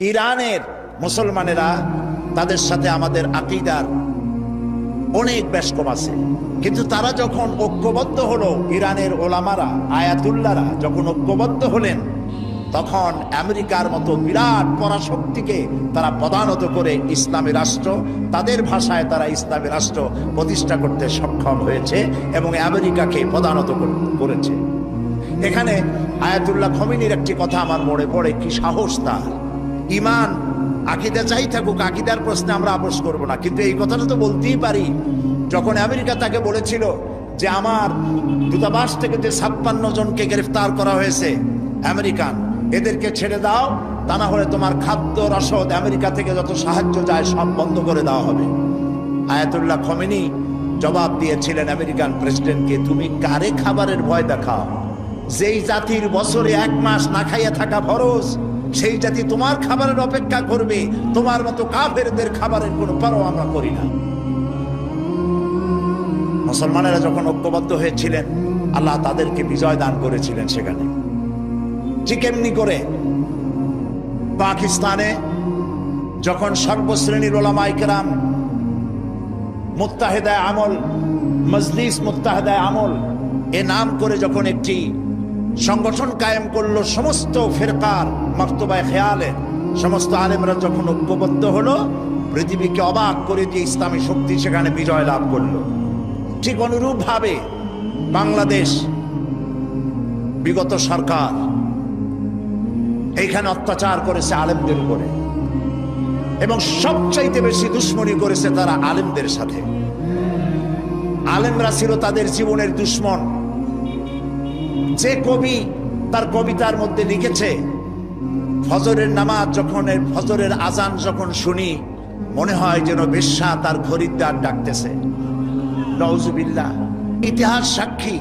ইরানের মুসলমানেরা, তাদের সাথে আমাদের আকীদার অনেক বেশকম আছে, কিন্তু তারা যখন ঐক্যবদ্ধ হলো, ইরানের ওলামারা, আয়াতুল্লাহরা যখন ঐক্যবদ্ধ হলেন, তখন আমেরিকার মতো বিরাট পরাশক্তিকে তারা পদানত করে ইসলামী রাষ্ট্র, তাদের ভাষায় তারা ইসলামী রাষ্ট্র প্রতিষ্ঠা করতে সক্ষম হয়েছে এবং আমেরিকাকে পদানত করেছে। এখানে আয়াতুল্লাহ খমিনীর একটি কথা আমার মনে পড়ে, কি সাহস তার! ইমান আকীদা চাই থাকুক, আকীদার প্রশ্নে আমরা আপোষ করব না, কিন্তু এই কথাটা তো বলতেই পারি। যখন আমেরিকা তাকে বলেছিল যে আমার দূতাবাস থেকে যে 56 জনকে গ্রেফতার করা হয়েছে আমেরিকান, এদেরকে ছেড়ে দাও, তা না হলে তোমার খাদ্য রসদ আমেরিকা থেকে যত সাহায্য যায় সব বন্ধ করে দেওয়া হবে। আয়াতুল্লাহ খমেনী জবাব দিয়েছিলেন আমেরিকান প্রেসিডেন্টকে, তুমি কারে খাবারের ভয় দেখাও? যেই জাতির বছরে 1 মাস না খাইয়া থাকা ফরজ, সেই জাতি তোমার খাবারের অপেক্ষা করবে? তোমার মতো কাফেরদের খাবারের কোনো পরোয়া আমরা করি না। মুসলমানেরা যখন ঐক্যবদ্ধ হয়েছিলেন, আল্লাহ তাদেরকে বিজয় দান করেছিলেন সেখানে। ঠিক এমনি করে পাকিস্তানে যখন সর্বশ্রেণীর ওলামায়ে কেরাম মুত্তাহিদায়ে আমল, মজলিস মুত্তাহিদায়ে আমল এ নাম করে যখন একটি সংগঠন কায়েম করলো, সমস্ত ফিরকার মাকতুবায়ে খেয়ালে সমস্ত আলেমরা যখন ঐক্যবদ্ধ হলো, পৃথিবীকে অবাক করে দিয়ে ইসলামী শক্তি সেখানে বিজয় লাভ করলো। ঠিক অনুরূপ ভাবে বাংলাদেশ বিগত সরকার এইখানে অত্যাচার করেছে আলেমদের উপরে, এবং সবচাইতে বেশি দুশ্মনী করেছে তারা আলেমদের সাথে। আলেমরা ছিল তাদের জীবনের দুশ্মন। যে কবি তার কবিতার মধ্যে লিখেছে, ফজরের নামাজ যখন, ফজরের আজান যখন শুনি, মনে হয় যেন বেশ্যা তার খরিদ্দার ডাকতেছে। নাউজুবিল্লাহ। ইতিহাস সাক্ষী,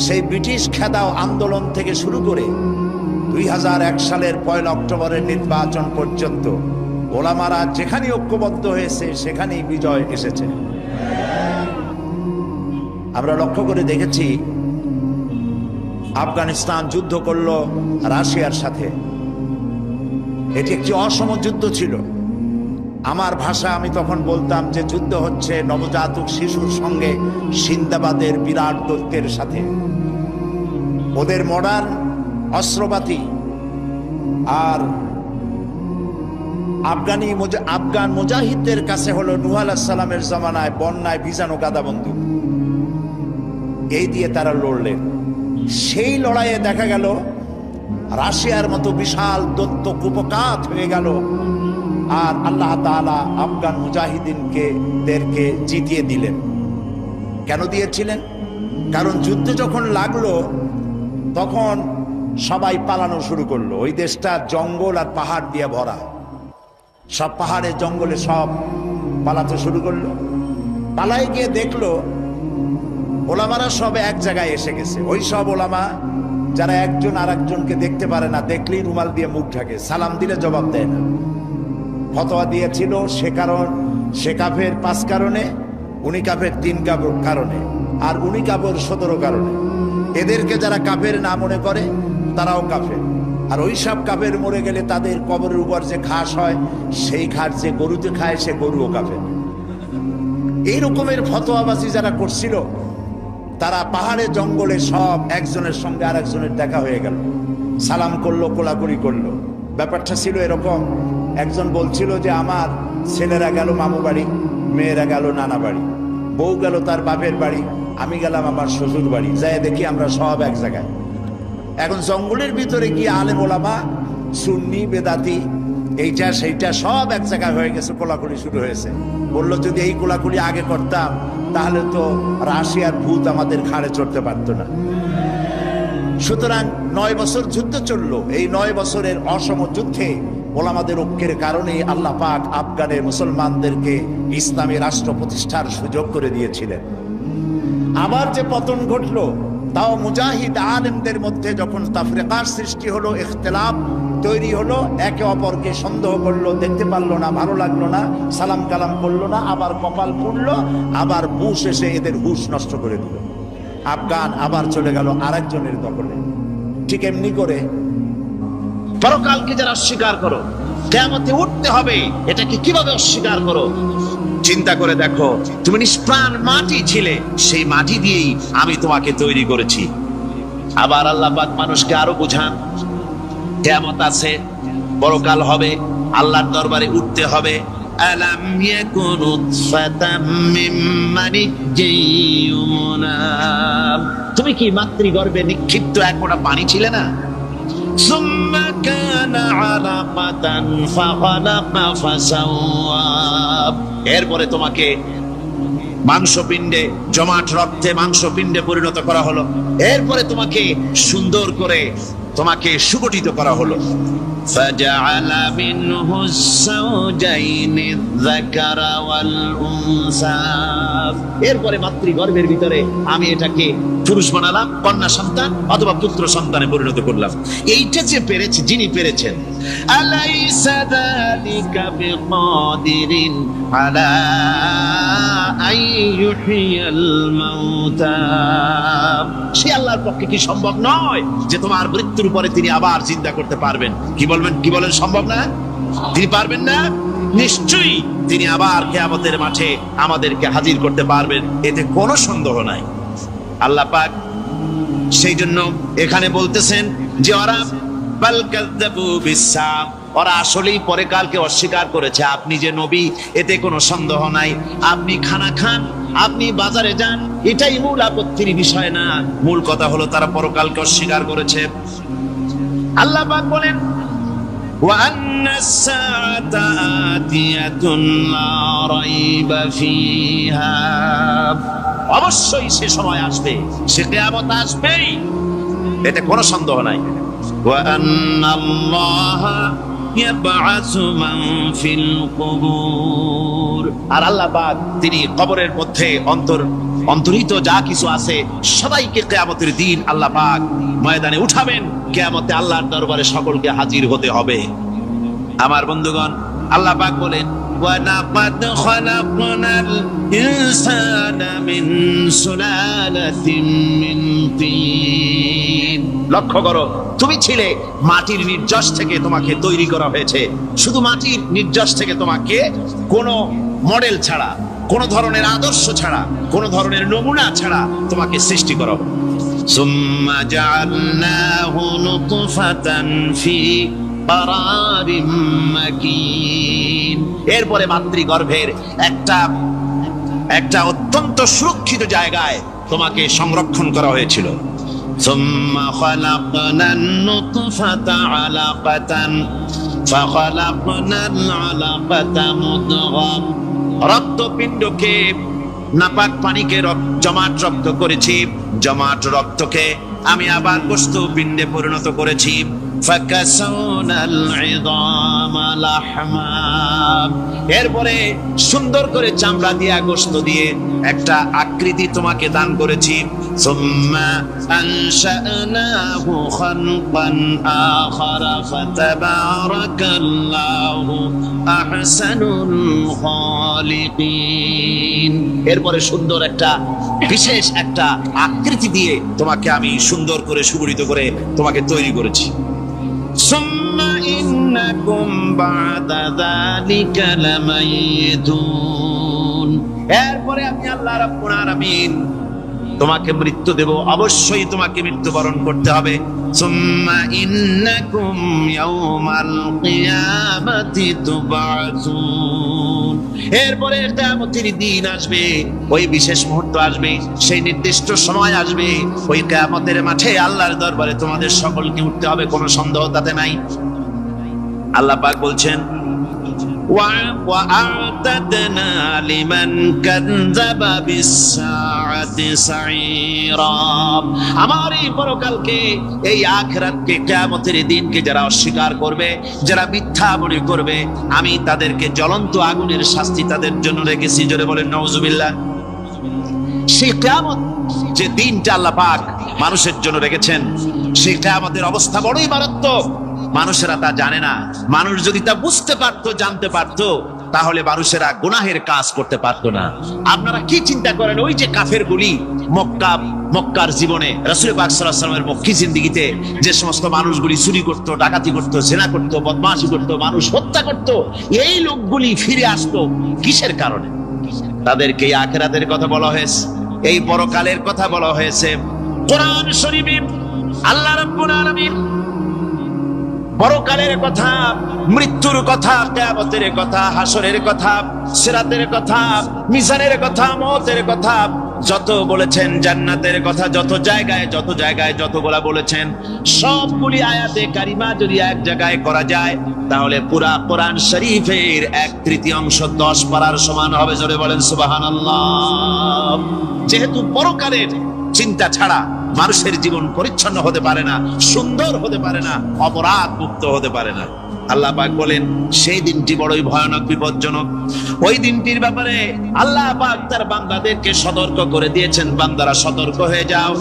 সেই ব্রিটিশ খেদাও আন্দোলন থেকে শুরু করে 2001 সালের 1 অক্টোবরের নির্বাচন পর্যন্ত ওলামারা যেখানে ঐক্যবদ্ধ হয়েছে সেখানেই বিজয় এসেছে। আমরা লক্ষ্য করে দেখেছি, আফগানিস্তান যুদ্ধ করলো রাশিয়ার সাথে। এটি একটি অসম যুদ্ধ ছিল। আমার ভাষা আমি তখন বলতাম যে যুদ্ধ হচ্ছে নবজাতক শিশুর সঙ্গে সিন্দাবাদের বিরাট দৈত্যের সাথে। ওদের মডার্ন অস্ত্রপাতি আর আফগান মুজাহিদদের কাছে হলো নূহ আলাইহিস সালামের জামানায় বন্যায় ভিজানো গাদা বন্দুক। এই দিয়ে তারা লড়লেন। সেই লড়াইয়ে দেখা গেল রাশিয়ার মতো বিশাল দৈত্য কুপকাত হয়ে গেল, আর আল্লাহ তাআলা আফগান মুজাহিদিনদেরকে জিতিয়ে দিলেন। কেন দিয়েছিলেন? কারণ যুদ্ধ যখন লাগলো তখন সবাই পালানো শুরু করলো। ওই দেশটা জঙ্গল আর পাহাড় দিয়ে ভরা, সব পাহাড়ে জঙ্গলে সব পালাতে শুরু করলো। পালায় গিয়ে দেখলো ওলামারা সব এক জায়গায় এসে গেছে। ওই সব ওলামা যারা একজন আর একজনকে দেখতে পারে না, দেখলেই রুমাল দিয়ে মুখ ঢাকে, সালাম দিলে জবাব দেয় না। ফতোয়া দিয়েছিল সে কাফের 5 কারণে, উনি কাফের 3 কারণে, আর উনি কাফের 17 কারণে। এদেরকে যারা কাফের না মনে করে তারাও কাফের। আর ওই সব কাফের মরে গেলে তাদের কবরের উপর যে ঘাস হয়, সেই ঘাস যে গরুতে খায় সে গরুও কাফের। এই রকমের ফতোয়াবাজি যারা করছিল, তারা পাহাড়ে জঙ্গলে সব একজনের সঙ্গে আর একজনের দেখা হয়ে গেল, সালাম করলো, কোলাকুলি করলো। ব্যাপারটা ছিল এরকম, একজন বলছিল যে আমার ছেলেরা গেল মামু বাড়ি, মেয়েরা গেল নানা বাড়ি, বউ গেল তার বাপের বাড়ি, আমি গেলাম আমার শ্বশুর বাড়ি, যাই দেখি আমরা সব এক জায়গায়। এখন জঙ্গলের ভিতরে গিয়ে আলেম ওলামা, সুন্নি বেদাতি, এইটা সেইটা সব এক জায়গায় হয়ে গেছে, কোলাকুলি শুরু হয়েছে। বললো যদি এই কোলাকুলি আগে করতাম তাহলে তো রাশিয়ার ভূত আমাদের ঘাড়ে চড়তে পারতো না। সুতরাং 9 বছর যুদ্ধ চললো। এই 9 বছরের অসম যুদ্ধে ওলামাদের ঐক্যের কারণে আল্লাহ পাক আফগানের মুসলমানদেরকে ইসলামী রাষ্ট্র প্রতিষ্ঠার সুযোগ করে দিয়েছিলেন। আবার যে পতন ঘটলো, তাও মুজাহিদ আলেমদের মধ্যে যখন তাফরিকার সৃষ্টি হলো, ইখতিলাফ তৈরি হলো, একে অপরকে সন্দেহ করলো, দেখতে পারলো না, ভালো লাগলো না, সালাম কালাম করলো না, আবার কপাল পুড়লো, আবার বুশ এসে এদের হুশ নষ্ট করে দিল। আফগান আবার চলে গেল আরেকজনের দখলে। ঠিক এমনি করে পরকালকে যারা অস্বীকার করো, কিয়ামতে উঠতে হবে, এটাকে কিভাবে অস্বীকার করো? চিন্তা করে দেখো, তুমি নিষ্প্রাণ মাটি ছিলে, সেই মাটি দিয়েই আমি তোমাকে তৈরি করেছি। আবার আল্লাহ পাক মানুষকে আরো বুঝান, কিয়ামত আছে, পরকাল হবে, আল্লাহর দরবারে উঠতে হবে। আলাম ইয়াকুনু ফাতাম মিন মানিজ্জিয়ুনা, তুমি কি মাতৃগর্ভে নিক্ষিপ্ত এক ফোঁটা পানি ছিলে না? সুম্মা কানা আলাকাতান ফাখালাকা ফাসাওয়া, এরপরে তোমাকে মাংসপিণ্ডে, জমাট রক্তে মাংসপিণ্ডে পরিণত করা হলো, এরপরে তোমাকে সুন্দর করে তোমাকে সুগঠিত করা হলো। ফাজআলা মিনহু যাওজাইনি যাকারা ওয়াল উনসা, এরপরে মাতৃগর্ভের ভিতরে আমি এটাকে পুরুষ বানালাম, কন্যা সন্তান অথবা পুত্র সন্তানে পরিণত করলাম। এইটা যে পেরেছে, যিনি পেরেছেন, আলাইসা যালিকা বিকাদিরিন আলা আইয়ুহিয়াল মাউতা, সে আল্লাহর পক্ষে কি সম্ভব নয় যে তোমার মৃত্যুর পরে তিনি আবার জিন্দা করতে পারবেন? কি বলেন সম্ভব না? তিনি পারবেন না? নিশ্চয়ই তিনি আবার কিয়ামতের মাঠে আমাদেরকে হাজির করতে পারবেন, এতে কোনো সন্দেহ নাই। আল্লাহ পাক সেই জন্য এখানে বলতেছেন যে ওরা বাল কাযযাবু বিসসাআ, ওরা আসলেই পরে কালকে অস্বীকার করেছে। আপনি যে নবী, এতে কোনো সন্দেহ নাই। আপনি খানা খান, আপনি বাজারে যান, এটাই মূল আপত্তির বিষয় না। মূল কথা হলো তারা পরকালকে অস্বীকার করেছে। আল্লাহ পাক বলেন, ওয়া আন্নাস সাআতা আতিয়াতুন লা রাইবা ফিহা, অবশ্যই সে সময় আসবে, সে কিয়ামত আসবেই, এতে কোনো সন্দেহ নাই। ওয়া আন্নাল্লাহা ইয়াবআসু মান ফিল কুবুর, আর আল্লাহ পাক তিনি কবরের মধ্যে অন্তর্হিত যা কিছু আছে সবাইকে কিয়ামতের দিন আল্লাহ পাক ময়দানে উঠাবেন। কিয়ামতে আল্লাহর দরবারে সকলকে হাজির হতে হবে। আমার বন্ধুগণ, আল্লাহ পাক বলেন, ওয়া লাকাদ খালাকনাল ইনসানা মিন সুলালাতিন মিন তিন, লক্ষ্য করো, তুমি ছিলে মাটির নির্যাস থেকে, তোমাকে তৈরি করা হয়েছে। শুধু মাটির নির্যাস থেকে, তোমাকে কোনো মডেল ছাড়া, কোনো ধরনের আদর্শ ছাড়া, কোনো ধরনের নমুনা ছাড়া তোমাকে সৃষ্টি করা হলো। সুম্মা জাআলনাহু নুতফাতান ফি কারারিম মাকিন, এরপরে মাতৃগর্ভের একটা অত্যন্ত সুরক্ষিত জায়গায় তোমাকে সংরক্ষণ করা হয়েছিল। সুম্মা খালাকনান নুতফাতা আলাকাতান ফাখালাকনাল আলাকাতা মুদগা, রক্তপিণ্ডকে, নাপাক পানিকে জমাট রক্ত করেছি, জমাট রক্তকে আমি আবার গোশত পিণ্ডে পরিণত করেছি। ফাকাসাউনাল ইযামা লাহমা, এরপরে সুন্দর করে চামড়া দিয়ে, গোশত দিয়ে একটা আকৃতি তোমাকে দান করেছি। সুম্মা আনশানাহু খালকান আখারা ফাতাবারাকাল্লাহু আহসানুল খালিকিন, এরপরে সুন্দর একটা বিশেষ একটা আকৃতি দিয়ে তোমাকে আমি সুন্দর করে সুগঠিত করে তোমাকে তৈরি করেছি। সুম্মা ইন্নাকুম বা'দা যালিকা লামাইতুন, এরপরে আমি আল্লাহ রাব্বুল আলামিন তোমাকে মৃত্যু দেব, অবশ্যই তোমাকে মৃত্যুবরণ করতে হবে। সুম্মা ইন্নাকুম ইয়াউমাল কিয়ামাতি তুবআসুন, এরপরে কিয়ামতের দিন আসবে, ওই বিশেষ মুহূর্ত আসবে, সেই নির্দিষ্ট সময় আসবে, ওই কিয়ামতের মাঠে আল্লাহর দরবারে তোমাদের সকলকে উঠতে হবে, কোনো সন্দেহ তাতে নাই। আল্লাহ পাক বলছেন, وأعتدنا لمن كذب بالساعة سعيرا, আমার এই পরকালকে, এই আখিরাতকে, কিয়ামতের দিনকে যারা অস্বীকার করবে, যারা মিথ্যা মনে করবে, আমি তাদেরকে জ্বলন্ত আগুনের শাস্তি তাদের জন্য রেখেছি। জোরে বলেন নাউজুবিল্লাহ। সেই কিয়ামত যে দিনটা আল্লাহ পাক মানুষের জন্য রেখেছেন, সেই কিয়ামতের অবস্থা বড়ই মারাত্মক। মানুষেরা তা জানে না। মানুষ যদি তা বুঝতে পারতো, জানতে পারতো, তাহলে মানুষেরা গুনাহের কাজ করতে পারতো না। আপনারা কি চিন্তা করেন, ওই যে কাফের গুলি মক্কার জীবনে রাসূল পাক সাল্লাল্লাহু আলাইহি ওয়াসাল্লামের মক্কি জিন্দেগিতে যে সমস্ত মানুষগুলি চুরি করত, ডাকাতি করত, জেনা করত, বদমাশি করত, মানুষ হত্যা করত, এই লোকগুলি ফিরে আসতো কিসের কারণে? তাদেরকে আখিরাতের কথা বলা হয়েছে, এই পরকালের কথা বলা হয়েছে। কোরআন শরীফে আল্লাহ রাব্বুল আলামিন পরকালের কথা, মৃত্যুর কথা, কিয়ামতের কথা, হাসরের কথা, সিরাতের কথা, মিজানের কথা, মওতের কথা যত বলেছেন, জান্নাতের কথা যত জায়গায় যতগুলা বলেছেন, সবগুলি আয়াতে কারিমা যদি এক জায়গায় করা যায় তাহলে পুরা কোরআন শরীফের 1/3 10 পারার সমান হবে। জোরে বলেন সুবহানাল্লাহ। যেহেতু পরকালের চিন্তা ছাড়া মানুষের জীবন পরিচ্ছন্ন হতে পারে না, সুন্দর হতে পারে না, অপরাধ মুক্ত হতে পারে না। আল্লাহ পাক বলেন সেই দিনটি বড়ই ভয়ানক, বিপজ্জনক। ওই দিনটির ব্যাপারে আল্লাহ পাক তার বান্দাদেরকে সতর্ক করে দিয়েছেন, বান্দারা সতর্ক হয়ে যাও,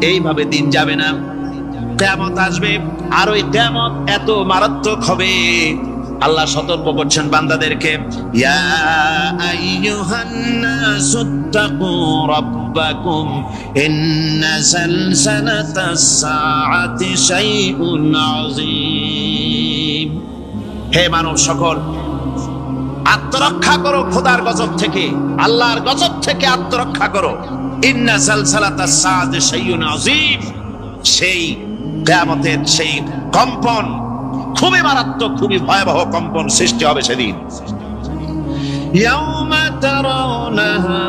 এইভাবে দিন যাবে না, কিয়ামত আসবে। আর ওই কিয়ামত এত মারাত্মক হবে, আল্লাহ সতর্ক করছেন বান্দাদেরকে, ইয়া আইয়ুহান নাসুত্তাকু রাব্বাকুম ইন্না সালসালাতাস সাআতি শাইউন আযীম। হে মানব সকল, আত্মরক্ষা করো খোদার গজব থেকে, আল্লাহর গজব থেকে আত্মরক্ষা করো। ইন্না সালসালাতাস সাআতি শাইউন আযীম, সেই কিয়ামতের সেই কম্পন খুবই মারাত্মক, খুবই ভয়াবহ কম্পন সৃষ্টি হবে সেদিন। ইয়াউমা তারাউনাহা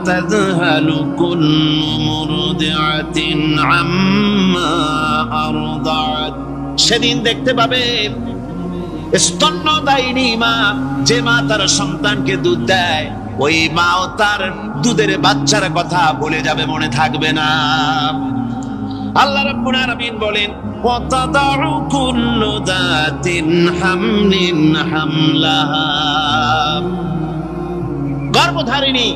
তাযহালু কুল্লু মুরদিআতিন আম্মা আরদাআত। সেদিন দেখতে পাবে স্তন্যদায়িনী মা, যে মা তার সন্তানকে দুধ দেয়, ওই মাও তার দুধের বাচ্চার কথা ভুলে যাবে, মনে থাকবে না। আল্লাহ রাব্বুল আলামিন বলেন, ওয়াতাদাউ কুল্লু যাতিন হামলিন হামলাহা। গর্ভধারিণী